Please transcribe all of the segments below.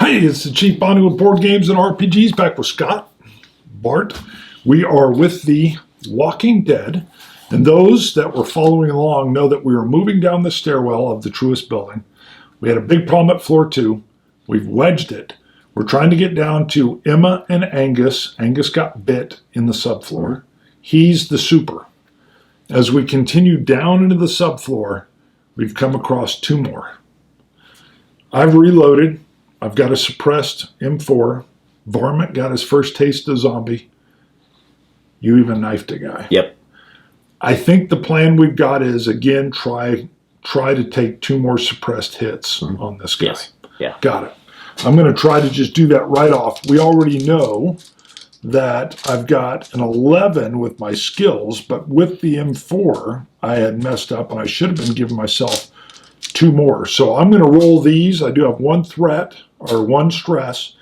Hey, it's the Chief Bonding with Board Games and RPGs, back with Scott, Bart. We are with the Walking Dead, and those that were following along know that we were moving down the stairwell of the Truist building. We had a big problem at floor 2. We've wedged it. We're trying to get down to Emma and Angus. Angus got bit in the subfloor. He's the super. As we continue down into the subfloor, we've come across 2 more. I've reloaded. I've got a suppressed M4. Varmint got his first taste of zombie. You even knifed a guy. Yep. I think the plan we've got is, again, try to take 2 more suppressed hits on this guy. Yes. Yeah. Got it. I'm going to try to just do that right off. We already know that I've got an 11 with my skills, but with the M4, I had messed up, and I should have been giving myself 2 more. So I'm going to roll these. I do have 1 threat, or 1 stress,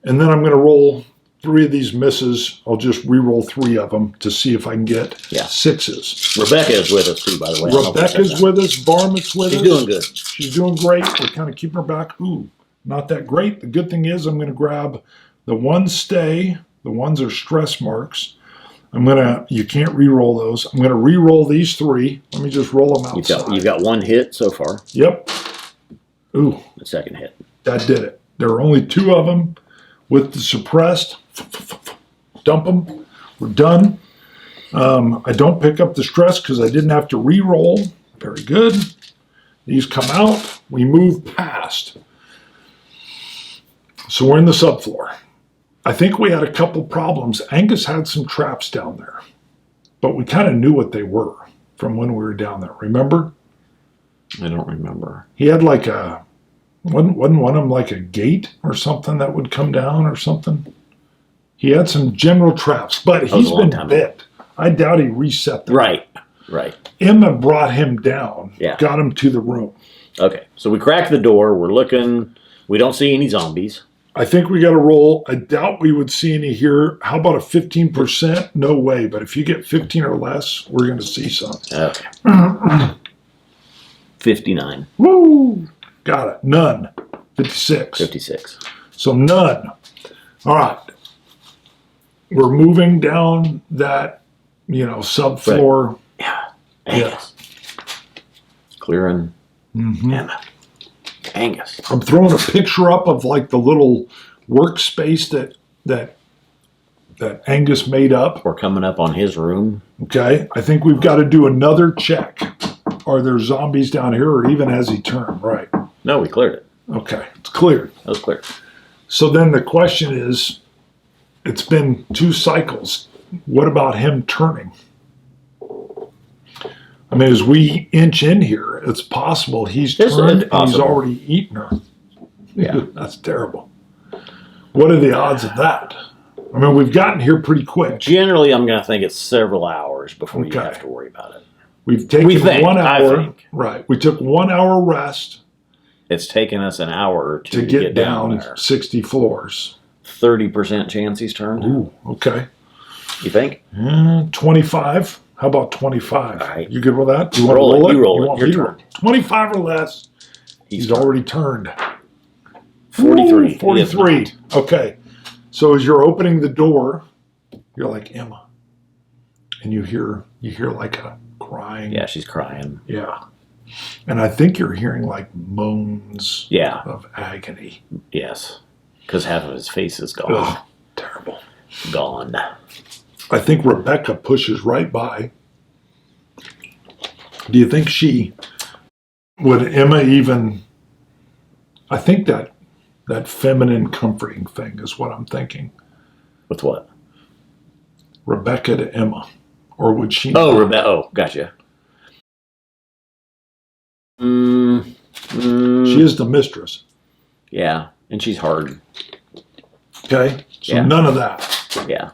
and then I'm going to roll 3 of these misses. I'll just re-roll 3 of them to see if I can get 6s. Rebecca is with us too, by the way. Rebecca's with us. Varmint's with us. She's doing good. She's doing great. We're kind of keeping her back. Ooh, not that great. The good thing is I'm going to grab the 1 stay. The ones are stress marks. You can't re-roll those. I'm going to re-roll these 3. Let me just roll them outside. You've got 1 hit so far. Yep. Ooh. The second hit. That did it. There are only 2 of them with the suppressed. Dump them. We're done. I don't pick up the stress because I didn't have to re-roll. Very good. These come out. We move past. So we're in the subfloor. I think we had a couple problems. Angus had some traps down there, but we kind of knew what they were from when we were down there. Remember? I don't remember. He had like wasn't one of them like a gate or something that would come down or something? He had some general traps, but he's been bit. I doubt he reset them. Right. Emma brought him down, got him to the room. Okay, so we crack the door. We're looking. We don't see any zombies. I think we got to roll. I doubt we would see any here. How about a 15%? No way. But if you get 15 or less, we're going to see some. Okay. 59. Woo! Got it. None. 56. 56. So none. All right. We're moving down that, subfloor. Right. Angus. Clearing Emma. Angus. I'm throwing a picture up of like the little workspace that Angus made up. We're coming up on his room. Okay. I think we've got to do another check. Are there zombies down here, or even has he turned? Right. No, we cleared it. Okay. It's cleared. That was clear. So then the question is, it's been 2 cycles. What about him turning? I mean, as we inch in here, it's possible he's turned and he's already eaten her. Yeah. That's terrible. What are the odds of that? I mean, we've gotten here pretty quick. Generally, I'm going to think it's several hours before you have to worry about it. We've taken 1 hour. Right. We took 1 hour rest. It's taken us an hour or 2 to get down there. 60 floors. 30% chance he's turned. Ooh, okay. You think? 25. How about 25? All right. You good with that? You want roll to roll it? You roll it. Your turn. 25 or less. He's already turned. 43. Ooh, 43. Okay. So as you're opening the door, you're like, Emma. And you hear like a crying. Yeah, she's crying. Yeah. And I think you're hearing like moans of agony. Yes. Because half of his face is gone. Oh, terrible. Gone. I think Rebecca pushes right by. Do you think would Emma even, I think that feminine comforting thing is what I'm thinking. With what? Rebecca to Emma. Or would she? Oh, Rebecca. Oh, gotcha. She is the mistress. Yeah, and she's hard. Okay, so none of that. Yeah.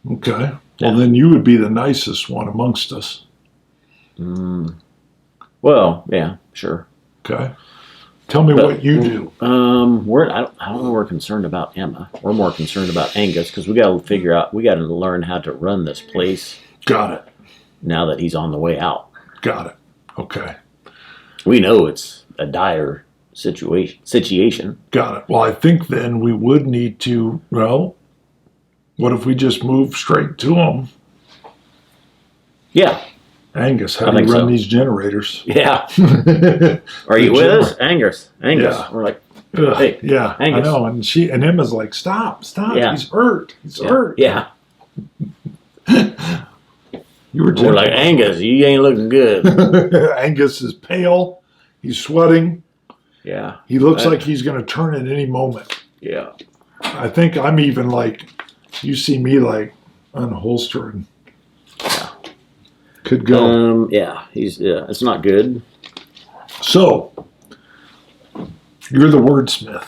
Okay, well then you would be the nicest one amongst us. Well, yeah, sure. Okay, tell me what you do. I don't know. We're concerned about Emma. We're more concerned about Angus because we got to figure out. We got to learn how to run this place. Got it. Now that he's on the way out. Got it. Okay. We know it's a dire situation. Got it. Well, I think then we would need to, well, what if we just move straight to him? Yeah. Angus, how I do you think run so. these generators? Yeah. Are you with us? Angus. Yeah. We're like, Ugh, hey, yeah, Angus. I know. And Emma's like, stop, Yeah. he's hurt. He's hurt. Yeah. You were We're like, Angus, you ain't looking good. Angus is pale. He's sweating. Yeah. He looks like he's going to turn at any moment. Yeah. I think I'm even like, you see me like unholstering. Yeah. Could go. Yeah. It's not good. So, you're the wordsmith.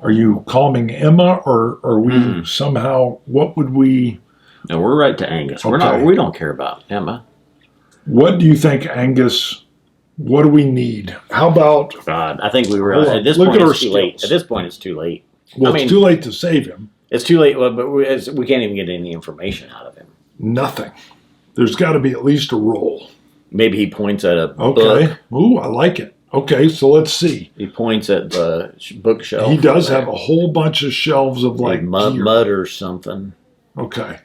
Are you calming Emma, or are we somehow? What would we? No, we're right to Angus. Okay. We don't care about Emma. What do you think, Angus? What do we need? How about? God, I think we were Hold on. at this Look point. at our It's too late. skills. At this point, it's too late. Well, I mean, it's too late to save him. It's too late. But we can't even get any information out of him. Nothing. There's got to be at least a roll. Maybe he points at a Okay. book. Ooh, I like it. Okay, so let's see. He points at the bookshelf. He does have a whole bunch of shelves of like gear. mud or something. Okay.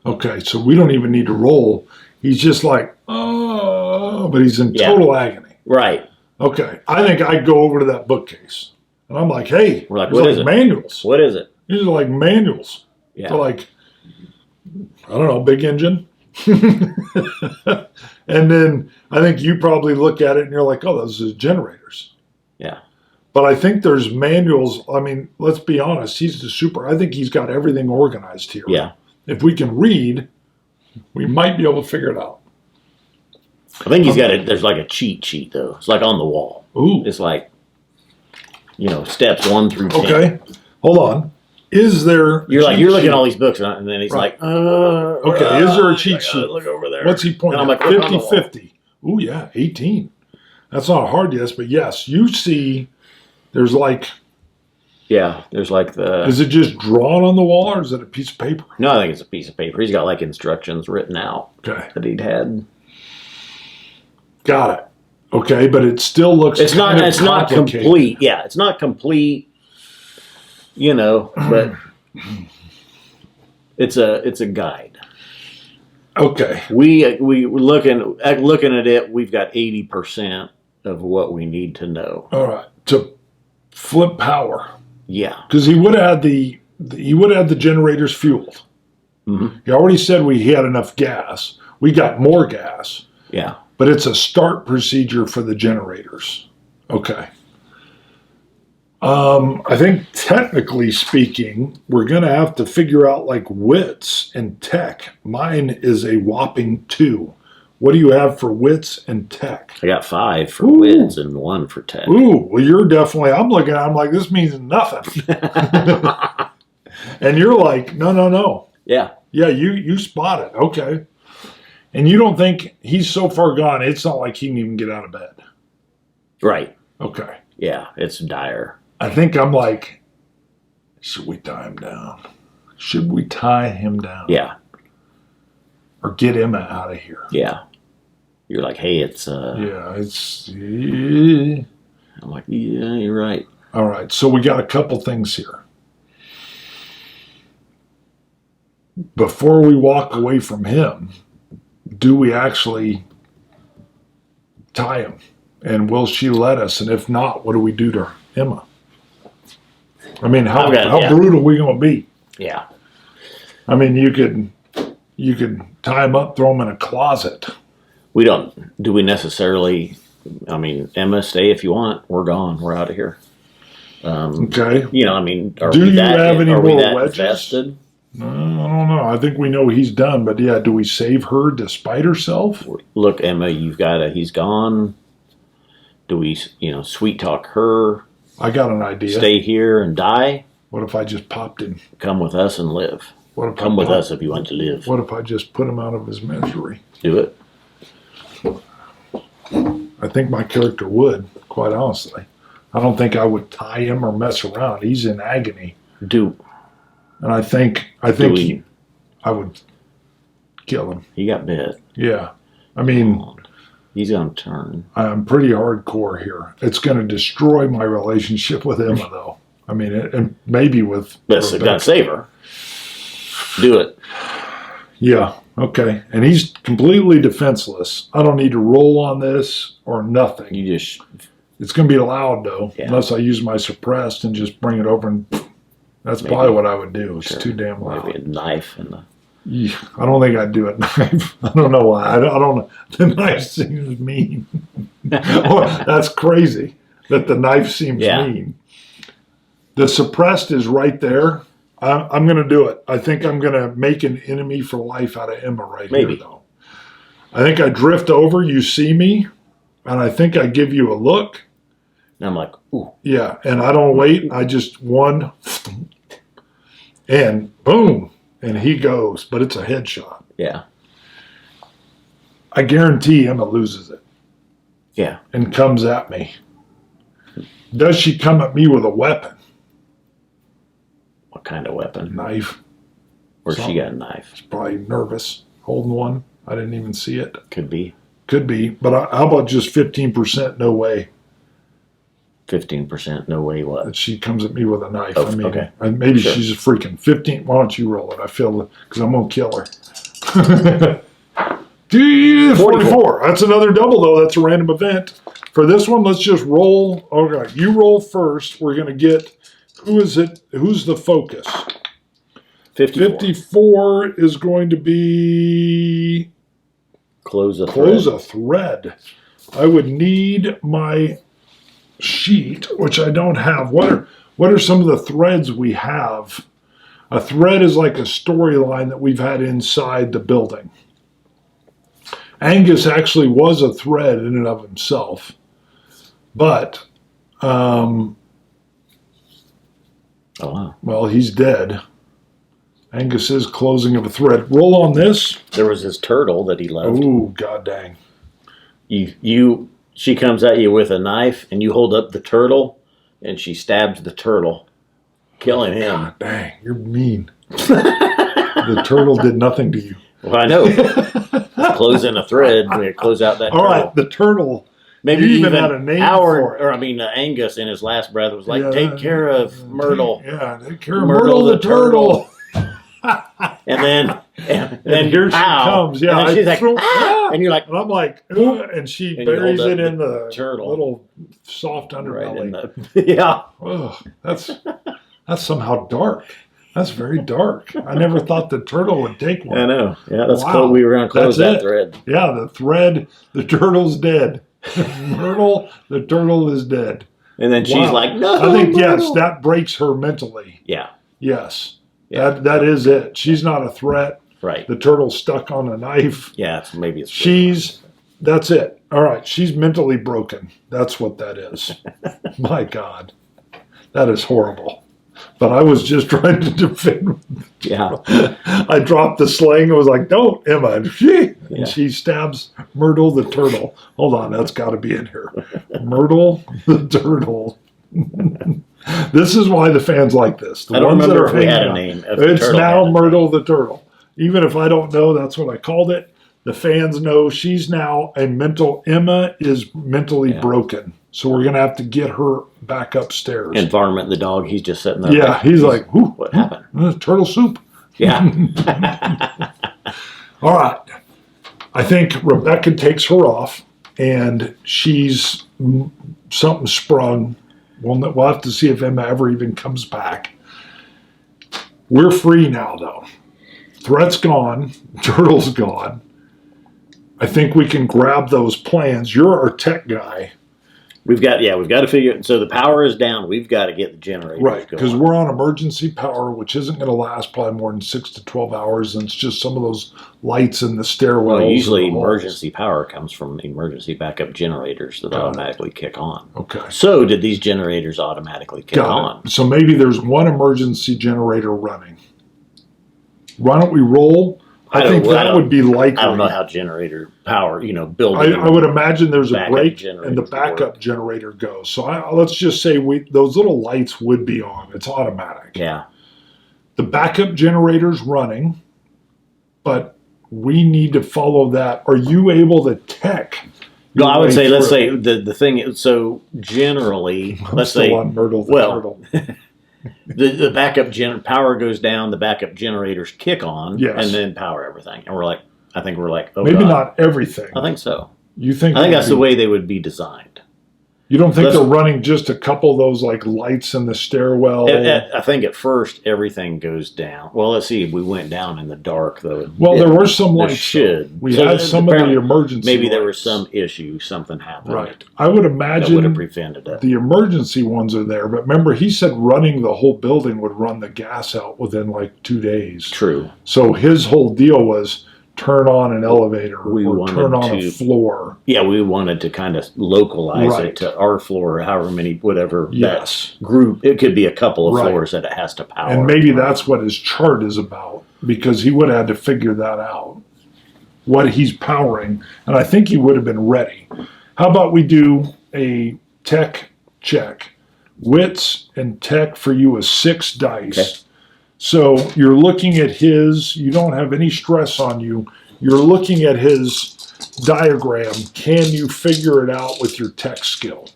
Okay, so we don't even need to roll. He's just like, oh, but he's in total agony. Right. Okay, I think I'd go over to that bookcase. And I'm like, hey, We're like, these what are is it? manuals. What is it? These are like manuals. Yeah. They're like, I don't know, big engine. And then I think you probably look at it and you're like, oh, those are generators. Yeah. But I think there's manuals. I mean, let's be honest. He's the super. I think he's got everything organized here. Yeah. If we can read, we might be able to figure it out. I think he's got it. There's like a cheat sheet though. It's like on the wall. Ooh. It's like, steps 1 through 10. Okay. Hold on. Is there? You're looking at all these books, and then he's like, okay. Is there a cheat sheet? Look over there. What's he pointing And I'm at? like, look on the wall. 50-50. Ooh, yeah, 18. That's not a hard yes, but yes, you see. There's like. Yeah, there's like the. Is it just drawn on the wall, or is it a piece of paper? No, I think it's a piece of paper. He's got like instructions written out Okay. that he'd had. Got it. Okay, but it still looks. It's not. kind of It's not complicated. complete. Yeah, it's not complete. But it's a guide. Okay. We looking at it. We've got 80% of what we need to know. All right. To flip power, Yeah. because he would have had the generators fueled. Mm-hmm. He already said he had enough gas. We got more gas, Yeah. but it's a start procedure for the generators. Okay. I think technically speaking, we're going to have to figure out like wits and tech. Mine is a whopping 2. What do you have for wits and tech? I got 5 for Ooh. wits and 1 for tech. Ooh, well, you're definitely, I'm like, this means nothing. And you're like, no. Yeah. Yeah, you spot it. Okay. And you don't think he's so far gone, it's not like he can even get out of bed. Right. Okay. Yeah. It's dire. I think I'm like, should we tie him down? Should we tie him down? Yeah. Or get Emma out of here? Yeah. You're like, hey, it's. Yeah, it's. I'm like, yeah, you're right. All right, so we got a couple things here. Before we walk away from him, do we actually tie him? And will she let us? And if not, what do we do to Emma? I mean, how brutal are we going to be? Yeah. I mean, you could tie him up, throw him in a closet. We don't. Do we necessarily? I mean, Emma, stay if you want. We're gone. We're out of here. Okay. I mean, are Do we you that, have any are we more that wedges? invested? I don't know. I think we know he's done, but yeah, do we save her despite herself? Look, Emma, he's gone. Do we, sweet talk her? I got an idea. Stay here and die? What if I just popped him? Come with us and live. What if Come with us if you want to live. What if I just put him out of his misery? Do it. I think my character would, quite honestly. I don't think I would tie him or mess around. He's in agony. Do. And I think I would kill him. He got bit. Yeah. I mean, He's going to turn. I'm pretty hardcore here. It's going to destroy my relationship with Emma, though. I mean, and maybe with That's got to save her. Do it. Yeah, okay. And he's completely defenseless. I don't need to roll on this or nothing. It's going to be loud, though, unless I use my suppressed and just bring it over. And that's probably what I would do. It's too damn loud. Maybe a knife. I don't think I'd do it knife. I don't know why. I don't know. The knife seems mean. That's crazy that the knife seems mean. The suppressed is right there. I'm going to do it. I think I'm going to make an enemy for life out of Emma here, though. I think I drift over. You see me, and I think I give you a look. And I'm like, ooh. Yeah, and I don't wait. I just one, and boom, and he goes. But it's a headshot. Yeah. I guarantee Emma loses it. Yeah. And comes at me. Does she come at me with a weapon? What kind of weapon? Knife. Or she got a knife. She's probably nervous holding one. I didn't even see it. Could be. But how about just 15% no way? 15% no way what? That she comes at me with a knife. Oh, I mean, okay. Maybe she's a freaking 15. Why don't you roll it? I feel because I'm going to kill her. 44. That's another double, though. That's a random event. For this one, let's just roll. Okay, you roll first. We're going to get, who is it? Who's the focus? 54. 54 is going to be Close a thread. I would need my sheet, which I don't have. What are some of the threads we have? A thread is like a storyline that we've had inside the building. Angus actually was a thread in and of himself, but oh wow. Well, he's dead. Angus is closing of a thread. Roll on this. There was his turtle that he left. Oh, god dang. She comes at you with a knife, and you hold up the turtle, and she stabs the turtle, killing him. God dang, you're mean. The turtle did nothing to you. Well, I know. Close in a thread. We close out that turtle. All right, the turtle. Maybe even had a name for it. Angus in his last breath was like, take care of Myrtle. Take care of Myrtle the turtle. and then here she comes. Yeah, and she's like, and you're like, and I'm like, and she buries it in the turtle. Little soft underbelly. Yeah. Oh, that's somehow dark. That's very dark. I never thought the turtle would take one. I know. Yeah, that's cool. We were going to close that thread. Yeah, the thread. The turtle's dead. Myrtle, the turtle is dead. And then she's like, no. I think, yes, that breaks her mentally. Yeah. Yes. Yeah. That is it. She's not a threat. Right. The turtle's stuck on a knife. Yeah, maybe it's. That's it. All right. She's mentally broken. That's what that is. My God. That is horrible. But I was just trying to defend. Yeah. I dropped the sling and was like, don't, Emma. And she stabs Myrtle the turtle. Hold on, that's got to be in here. Myrtle the turtle. This is why the fans like this. I don't remember if we had a name. It's now Myrtle the turtle. Even if I don't know, that's what I called it. The fans know she's now Emma is mentally broken. So we're going to have to get her back upstairs. And Varmint, the dog, he's just sitting there. Yeah, he's like, what happened? Turtle soup. Yeah. All right. I think Rebecca takes her off, and she's something sprung. We'll have to see if Emma ever even comes back. We're free now, though. Threat's gone. Turtle's gone. I think we can grab those plans. You're our tech guy. We've got to figure it. So the power is down. We've got to get the generators right, because we're on emergency power, which isn't going to last probably more than 6 to 12 hours, and it's just some of those lights in the stairwells. Well, usually emergency power comes from emergency backup generators that automatically kick on. Okay. So did these generators automatically kick on? So maybe there's one emergency generator running. Why don't we roll? I think that would be likely. I don't know how generator power, building. I would imagine there's a break and the backup generator goes. So let's just say those little lights would be on. It's automatic. Yeah. The backup generator's running, but we need to follow that. Are you able to tech No, I would way say, let's through. say the thing is, so generally, I'm let's still say, on Myrtle the well, turtle. the backup power goes down, the backup generators kick on, Yes. and then power everything. And I think we're like, oh, Maybe God. not everything. I think so. You think? I think that's the way they would be designed. You don't think Let's- they're running just a couple of those like lights in the stairwell? I think at first everything goes down. Well, let's see. We went down in the dark, though. Well, there were some There lights. should. We So had some of the apparently emergency. Maybe there was lights. some issue, something happened. Right. I would That would have imagine prevented it. the emergency ones are there, but remember he said running the whole building would run the gas out within like 2 days. True. So his whole deal was turn on an elevator We or wanted turn on a to- floor. Yeah, we wanted to kind of localize Right. it to our floor, however many, whatever Yes. that group. It could be a couple of Right. floors that it has to power. And maybe that's what his chart is about because he would have had to figure that out, what he's powering. And I think he would have been ready. How about we do a tech check? Wits and tech for you is 6 dice. Okay. So you're looking at his, you don't have any stress on you. You're looking at his diagram. Can you figure it out with your tech skill?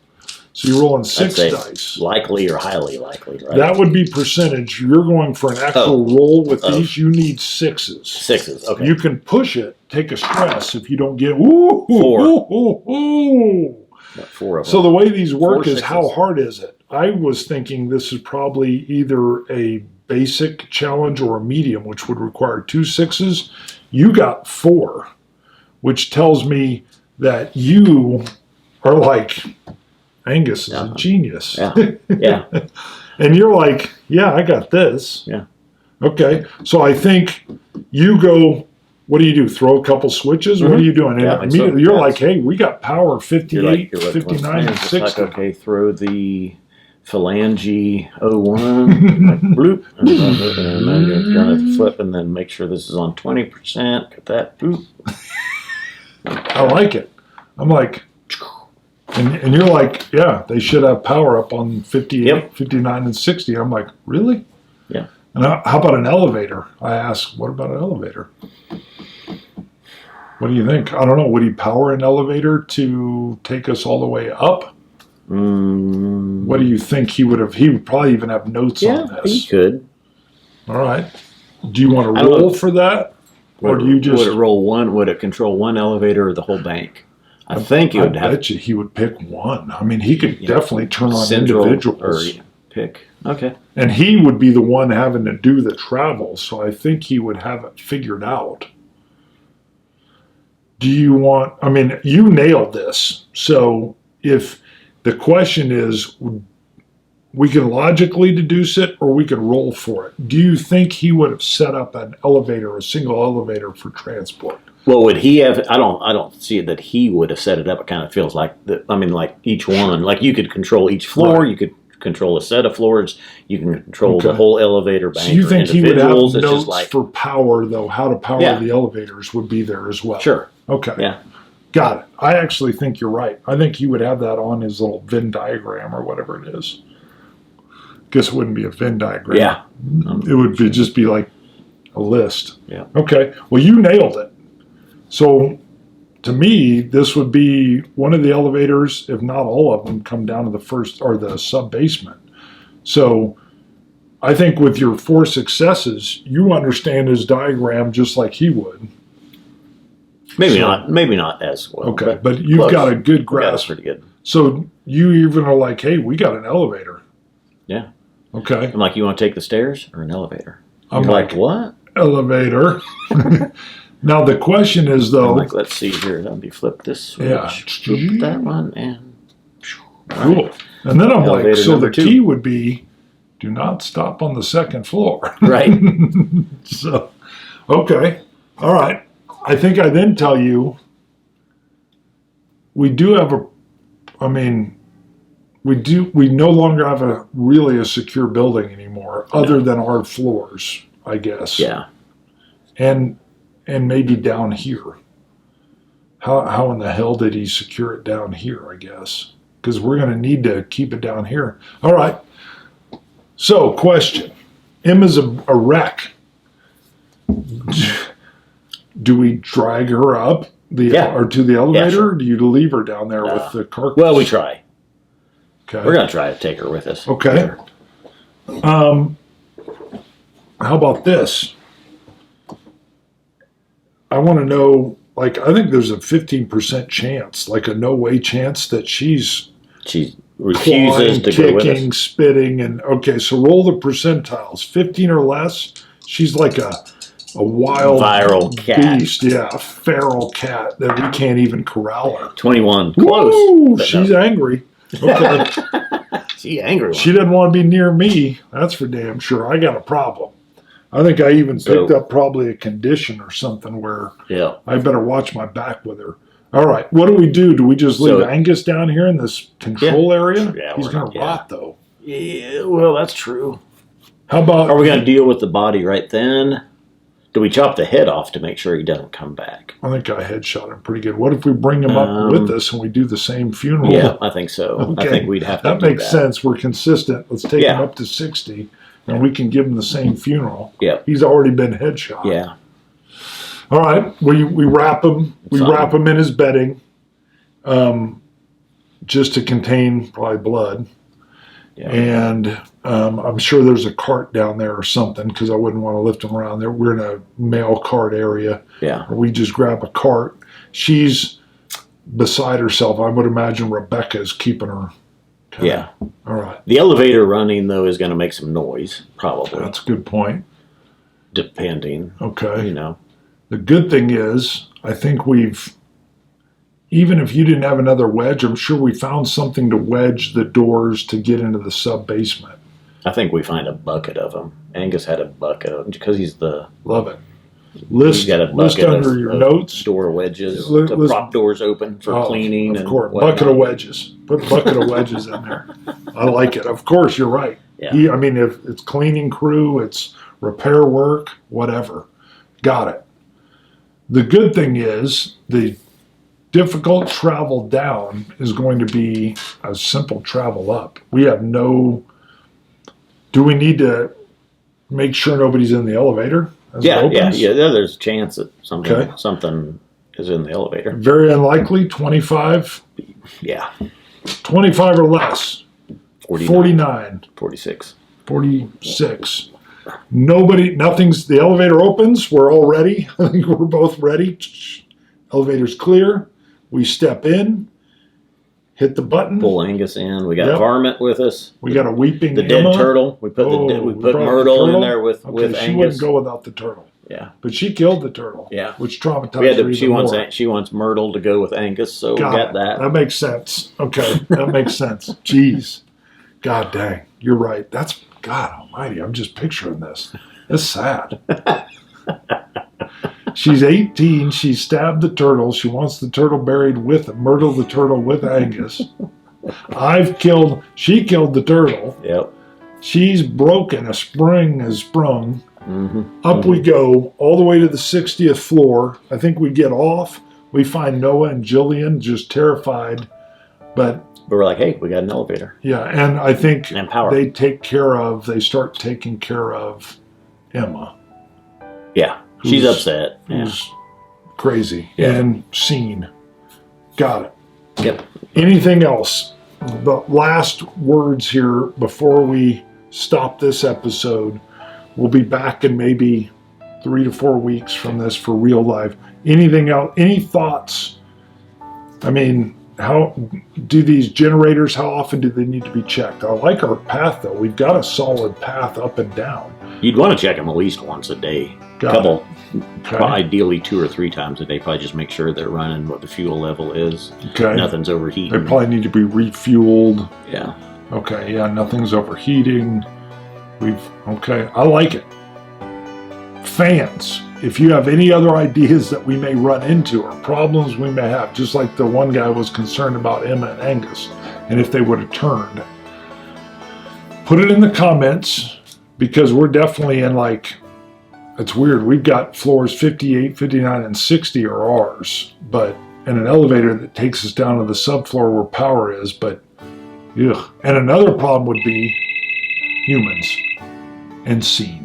So you're rolling 6 say dice. likely or highly likely, right? That would be percentage. You're going for an actual roll with these. You need 6s. 6s. Okay. You can push it, take a stress if you don't get ooh, 4. ooh, ooh, ooh. Got 4 of them. So the way these work 4 is how sixes. hard is it? I was thinking this is probably either a basic challenge or a medium, which would require 2 6s. You got 4, which tells me that you are like, Angus is a genius. Yeah. Yeah. And you're like, yeah, I got this. Yeah. Okay. So I think you go, what do you do? Throw a couple switches? What are you doing? And Yeah, I think so. immediately you're Yeah. like, hey, we got power 58, You're like, 59, and it's 60. like, okay, throw the phalange 01, like bloop, and then you're gonna flip and then make sure this is on 20%. Get that, bloop. I like it. I'm like, and you're like, yeah, they should have power up on 58, Yep. 59, and 60. I'm like, really? Yeah. And how about an elevator? I asked, what about an elevator? What do you think? I don't know. Would he power an elevator to take us all the way up? What do you think he would have? He would probably even have notes Yeah, on he this. could. All right. Do you want I to don't roll know. for that? Or do you just. Would it roll one? Would it control one elevator or the whole bank? I think it I would have bet you he would pick one. I mean, he could definitely turn on central individuals. or pick. Okay. And he would be the one having to do the travel, so I think he would have it figured out. Do you want, I mean, you nailed this. So if the question is, we can logically deduce it or we could roll for it. Do you think he would have set up an elevator, a single elevator for transport? Well, would he have? I don't see that he would have set it up. It kind of feels like that. I mean, like each one, like you could control each floor. Right. You could control a set of floors. You can control the Okay. whole elevator bank. So you or think he would have individuals. It's notes just like for power, though, how to power Yeah. the elevators would be there as well? sure, Okay. yeah, Got it. I actually think you're right. I think he would have that on his little Venn diagram or whatever it is. Guess it wouldn't be a Venn diagram. yeah, It would be just be like a list. Yeah. Okay. Well, you nailed it. So to me, this would be one of the elevators, if not all of them, come down to the first or the sub basement. So I think with your 4 successes, you understand his diagram just like he would. maybe So- not as well. Okay. But you've close. got a good We got it grasp. pretty good. So you even are like, hey, we got an elevator. Yeah. Okay. I'm like, you want to take the stairs or an elevator? I'm You're like, what? elevator. Now the question is I'm though, like, let's see here. Let me flip this switch. Yeah. Flip that one and. cool. And then I'm like, Elevator so the number 2. key would be, do not stop on the second floor. Right. So, okay. All right. I think I then tell you, we do have we no longer have really a secure building anymore, other than our floors, I guess. Yeah. And maybe down here. How in the hell did he secure it down here, I guess? Because we're going to need to keep it down here. All right. So, question. Emma's a wreck. Do we drag her up or to the elevator? sure. Or do you leave her down there with the carcass? Well, we try. Okay. We're going to try to take her with us. Okay. How about this? I want to know, like, I think there's a 15% chance, like a no way chance that she refuses clawing, to go with kicking, us. spitting, and okay, so roll the percentiles. 15 or less, she's like a wild Viral cat. beast, yeah, a feral cat that we can't even corral her. 21. Close. Woo, but she's no. angry. Okay. She angry one. She doesn't want to be near me. That's for damn sure. I got a problem. I think I even picked up probably a condition or something where I better watch my back with her. All right, what do we do? Do we just leave Angus down here in this control area? Yeah, he's going to rot though. Yeah, well, that's true. How about? Are we going to deal with the body right then? Do we chop the head off to make sure he doesn't come back? I think I headshot him pretty good. What if we bring him up with us and we do the same funeral? Yeah, I think so. Okay. I think we'd have to that do makes sense. We're consistent. Let's take him up to 60, and we can give him the same funeral. Yeah, he's already been headshot. Yeah. All right, we wrap him. Wrap him in his bedding, just to contain probably blood. Yeah. And I'm sure there's a cart down there or something because I wouldn't want to lift him around there. We're in a mail cart area. Yeah. Or we just grab a cart. She's beside herself. I would imagine Rebecca is keeping her. Yeah. All right. The elevator running, though, is going to make some noise, probably. That's a good point. Depending. Okay. You know. The good thing is, I think even if you didn't have another wedge, I'm sure we found something to wedge the doors to get into the sub-basement. I think we find a bucket of them. Angus had a bucket of them because he's the... Love it. List under your notes. Door wedges to prop doors open for cleaning. Of course, bucket of wedges. Put a bucket of wedges in there. I like it. Of course, you're right. Yeah. I mean, if it's cleaning crew, it's repair work, whatever. Got it. The good thing is the difficult travel down is going to be a simple travel up. We have no... Do we need to make sure nobody's in the elevator? Yeah, there's a chance that something is in the elevator. Very unlikely. 25. Yeah. 25 or less. 49. 46. 46. Nothing's, the elevator opens. We're all ready. I think we're both ready. Elevator's clear. We step in. Hit the button. Pull Angus in. We got Varmint with us. We got a weeping the Emma. Dead turtle. We put Myrtle in there with Angus. She wouldn't go without the turtle. Yeah, but she killed the turtle. Yeah, which traumatized her even more. She wants Myrtle to go with Angus, so we got that. That makes sense. Okay, that makes sense. Jeez, God dang, you're right. That's God Almighty. I'm just picturing this. It's sad. She's 18. She stabbed the turtle. She wants the turtle buried with Myrtle the turtle with Angus. She killed the turtle. Yep. She's broken. A spring has sprung. Mm-hmm. Up we go all the way to the 60th floor. I think we get off. We find Noah and Jillian just terrified. But we're like, hey, we got an elevator. Yeah, and I think they start taking care of Emma. Yeah. She's upset. Who's crazy and seen. Got it. Yep. Anything else? The last words here before we stop this episode. We'll be back in maybe 3 to 4 weeks from this for real life. Anything else? Any thoughts? I mean, how do these generators, how often do they need to be checked? I like our path, though. We've got a solid path up and down. You'd want to check them at least once a day. Ideally 2 or 3 times a day. Probably just make sure they're running what the fuel level is. Okay. Nothing's overheating. They probably need to be refueled. Yeah. Okay, yeah, nothing's overheating. I like it. Fans, if you have any other ideas that we may run into or problems we may have, just like the one guy was concerned about Emma and Angus, and if they would have turned, put it in the comments because we're definitely in it's weird. We've got floors 58, 59, and 60 are ours, but in an elevator that takes us down to the subfloor where power is, but ugh. And another problem would be humans and scene.